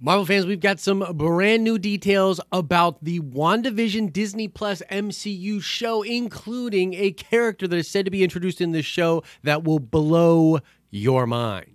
Marvel fans, we've got some brand new details about the WandaVision Disney Plus MCU show, including a character that is said to be introduced in this show that will blow your mind.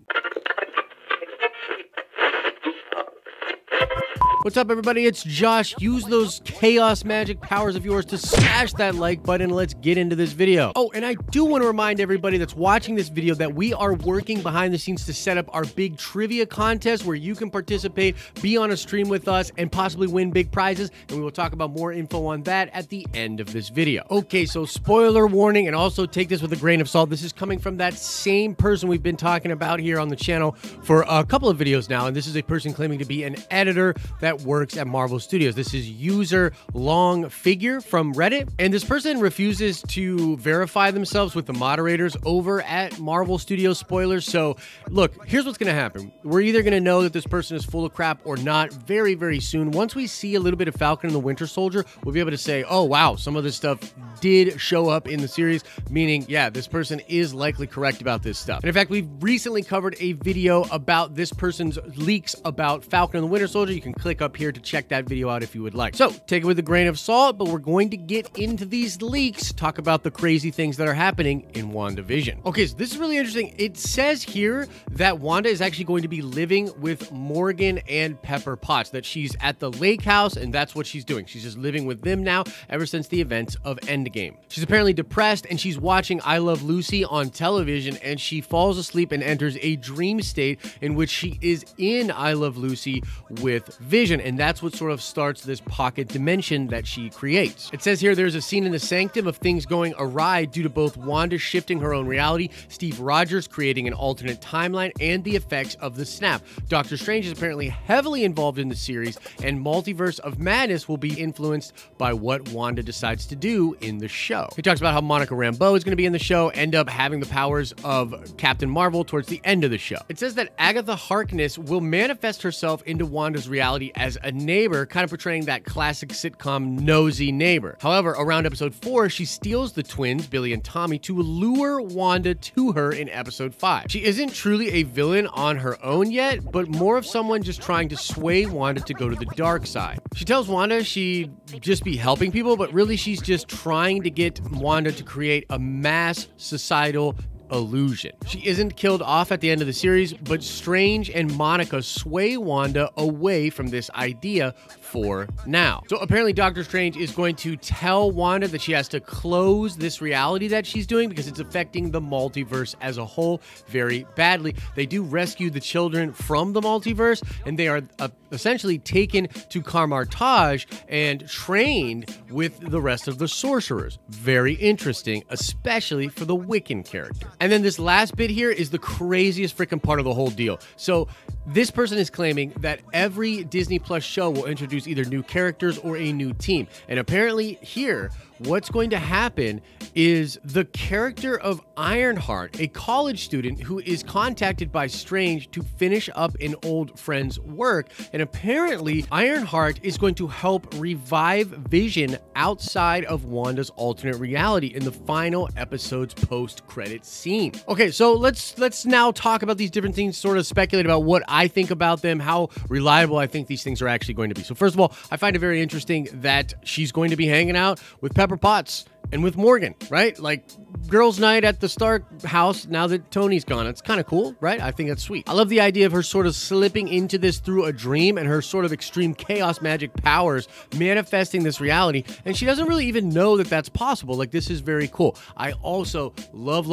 What's up, everybody? It's Josh. Use those chaos magic powers of yours to smash that like button. Let's get into this video. Oh, and I do want to remind everybody that's watching this video that we are working behind the scenes to set up our big trivia contest where you can participate, be on a stream with us, and possibly win big prizes. And we will talk about more info on that at the end of this video. Okay, so spoiler warning, and also take this with a grain of salt. This is coming from that same person we've been talking about here on the channel for a couple of videos now. And this is a person claiming to be an editor that works at Marvel Studios. This is user Long Figure from Reddit, and this person refuses to verify themselves with the moderators over at Marvel Studios. Spoilers. So look, here's what's going to happen. We're either going to know that this person is full of crap or not very, very soon. Once we see a little bit of Falcon and the Winter Soldier, we'll be able to say, oh wow, some of this stuff did show up in the series, meaning, yeah, this person is likely correct about this stuff. And in fact, we've recently covered a video about this person's leaks about Falcon and the Winter Soldier. You can click up here to check that video out if you would like. So take it with a grain of salt, but we're going to get into these leaks, talk about the crazy things that are happening in WandaVision. Okay, so this is really interesting. It says here that Wanda is actually going to be living with Morgan and Pepper Potts, that she's at the lake house and that's what she's doing. She's just living with them now ever since the events of Endgame. She's apparently depressed and she's watching I Love Lucy on television, and she falls asleep and enters a dream state in which she is in I Love Lucy with Vision, and that's what sort of starts this pocket dimension that she creates. It says here there's a scene in the Sanctum of things going awry due to both Wanda shifting her own reality, Steve Rogers creating an alternate timeline, and the effects of the snap. Doctor Strange is apparently heavily involved in the series, and Multiverse of Madness will be influenced by what Wanda decides to do in the show. He talks about how Monica Rambeau is going to be in the show, end up having the powers of Captain Marvel towards the end of the show. It says that Agatha Harkness will manifest herself into Wanda's reality as a neighbor, kind of portraying that classic sitcom nosy neighbor. However, around episode 4, she steals the twins, Billy and Tommy, to lure Wanda to her in episode 5. She isn't truly a villain on her own yet, but more of someone just trying to sway Wanda to go to the dark side. She tells Wanda she'd just be helping people, but really she's just trying to get Wanda to create a mass societal illusion. She isn't killed off at the end of the series, but Strange and Monica sway Wanda away from this idea for now. So apparently Doctor Strange is going to tell Wanda that she has to close this reality that she's doing because it's affecting the multiverse as a whole very badly. They do rescue the children from the multiverse, and they are essentially taken to Carmartage and trained with the rest of the sorcerers. Very interesting, especially for the Wiccan character. And then this last bit here is the craziest freaking part of the whole deal. So this person is claiming that every Disney Plus show will introduce either new characters or a new team. And apparently here, what's going to happen is the character of Ironheart, a college student who is contacted by Strange to finish up an old friend's work. And apparently Ironheart is going to help revive Vision outside of Wanda's alternate reality in the final episode's post-credit scene. Okay, so let's now talk about these different things, sort of speculate about what I think about them, how reliable I think these things are actually going to be. So first of all, I find it very interesting that she's going to be hanging out with Pepper Potts and with Morgan, right? Like girls' night at the Stark house now that Tony's gone. It's kind of cool, right? I think that's sweet. I love the idea of her sort of slipping into this through a dream and her sort of extreme chaos magic powers manifesting this reality. And she doesn't really even know that that's possible. Like, this is very cool. I also love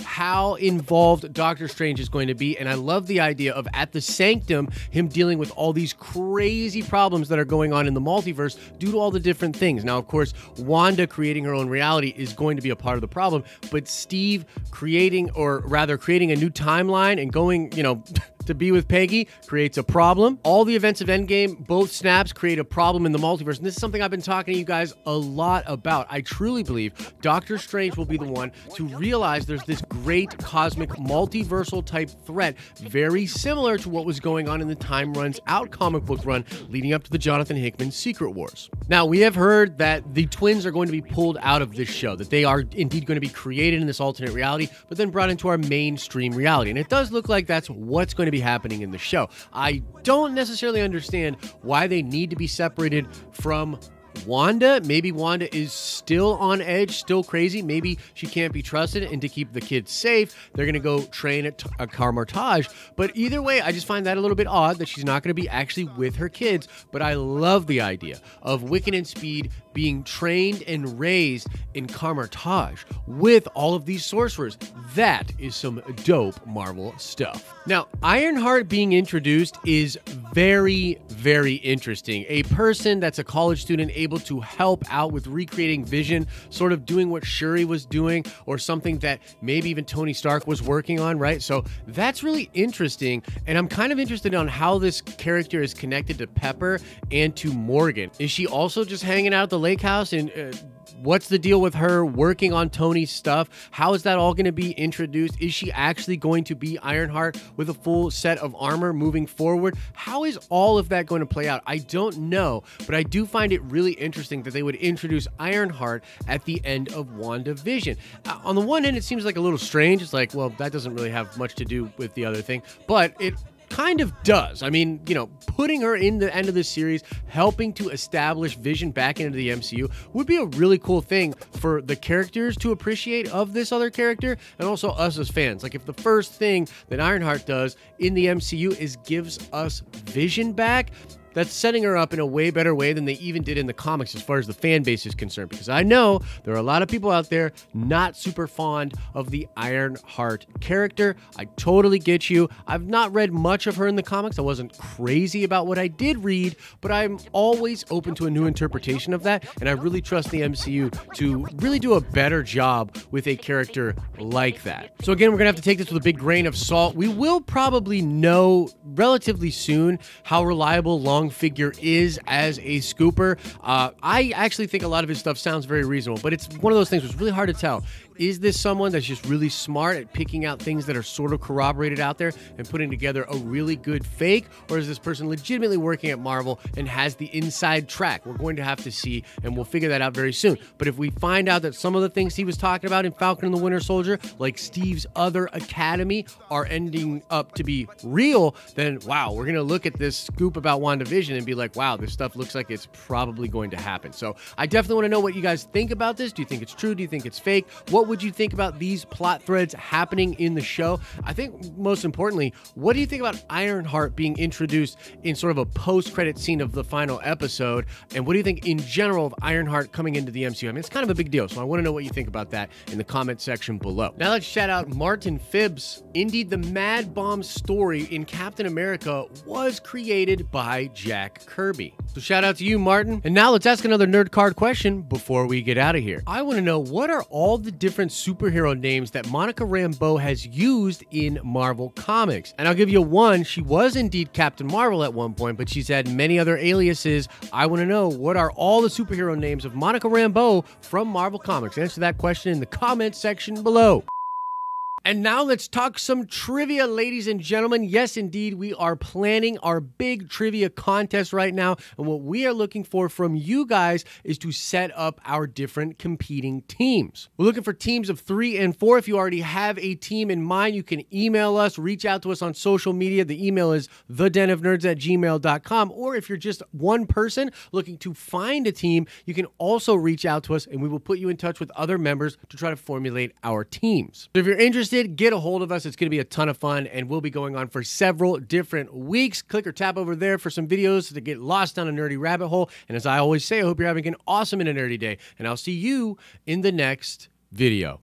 how involved Doctor Strange is going to be, and I love the idea of at the Sanctum him dealing with all these crazy problems that are going on in the multiverse due to all the different things. Now, of course, Wanda creating her own reality is going to be a part of the problem, but Steve creating a new timeline and going, you know, to be with Peggy creates a problem. All the events of Endgame, both snaps, create a problem in the multiverse. And this is something I've been talking to you guys a lot about. I truly believe Doctor Strange will be the one to realize there's this great cosmic multiversal type threat, very similar to what was going on in the Time Runs Out comic book run leading up to the Jonathan Hickman Secret Wars. Now, we have heard that the twins are going to be pulled out of this show, that they are indeed going to be created in this alternate reality, but then brought into our mainstream reality. And it does look like that's what's going to be happening in the show. I don't necessarily understand why they need to be separated from Wanda. Maybe Wanda is still on edge, still crazy. Maybe she can't be trusted, and to keep the kids safe, they're going to go train at a Carmartage. But either way, I just find that a little bit odd that she's not going to be actually with her kids. But I love the idea of Wiccan and Speed being trained and raised in Carmartage with all of these sorcerers. That is some dope Marvel stuff. Now, Ironheart being introduced is very, very interesting. A person that's a college student able to help out with recreating Vision, sort of doing what Shuri was doing, or something that maybe even Tony Stark was working on, right? So that's really interesting, and I'm kind of interested on how this character is connected to Pepper and to Morgan. Is she also just hanging out at the lake house, and what's the deal with her working on Tony's stuff? How is that all going to be introduced? Is she actually going to be Ironheart with a full set of armor moving forward? How is all of that going to play out? I don't know, but I do find it really interesting that they would introduce Ironheart at the end of WandaVision. On the one hand, it seems like a little strange. It's like, well, that doesn't really have much to do with the other thing, but it kind of does. I mean, you know, putting her in the end of this series, helping to establish Vision back into the MCU would be a really cool thing for the characters to appreciate of this other character, and also us as fans. Like, if the first thing that Ironheart does in the MCU is gives us Vision back, that's setting her up in a way better way than they even did in the comics as far as the fan base is concerned, because I know there are a lot of people out there not super fond of the Ironheart character. I totally get you. I've not read much of her in the comics. I wasn't crazy about what I did read, but I'm always open to a new interpretation of that, and I really trust the MCU to really do a better job with a character like that. So again, we're gonna have to take this with a big grain of salt. We will probably know relatively soon how reliable Long Figure is as a scooper. I actually think a lot of his stuff sounds very reasonable, but it's one of those things that's really hard to tell. Is this someone that's just really smart at picking out things that are sort of corroborated out there and putting together a really good fake? Or is this person legitimately working at Marvel and has the inside track? We're going to have to see, and we'll figure that out very soon. But if we find out that some of the things he was talking about in Falcon and the Winter Soldier, like Steve's other academy, are ending up to be real, then wow, we're going to look at this scoop about WandaVision and be like, wow, this stuff looks like it's probably going to happen. So I definitely want to know what you guys think about this. Do you think it's true? Do you think it's fake? What would you think about these plot threads happening in the show? I think most importantly, what do you think about Ironheart being introduced in sort of a post-credit scene of the final episode? And what do you think in general of Ironheart coming into the MCU? I mean, it's kind of a big deal, so I want to know what you think about that in the comment section below. Now let's shout out Martin Phibbs. Indeed, the Mad Bomb story in Captain America was created by Jack Kirby. So shout out to you, Martin. And now let's ask another nerd card question before we get out of here. I want to know, what are all the different superhero names that Monica Rambeau has used in Marvel Comics? And I'll give you one. She was indeed Captain Marvel at one point, but she's had many other aliases. I want to know, what are all the superhero names of Monica Rambeau from Marvel Comics? Answer that question in the comment section below. And now let's talk some trivia, ladies and gentlemen. Yes, indeed, we are planning our big trivia contest right now. And what we are looking for from you guys is to set up our different competing teams. We're looking for teams of 3 and 4. If you already have a team in mind, you can email us, reach out to us on social media. The email is thedenofnerds@gmail.com. Or if you're just one person looking to find a team, you can also reach out to us and we will put you in touch with other members to try to formulate our teams. So if you're interested, get a hold of us. It's going to be a ton of fun, and we'll be going on for several different weeks. Click or tap over there for some videos to get lost down a nerdy rabbit hole. And as I always say, I hope you're having an awesome and a nerdy day, and I'll see you in the next video.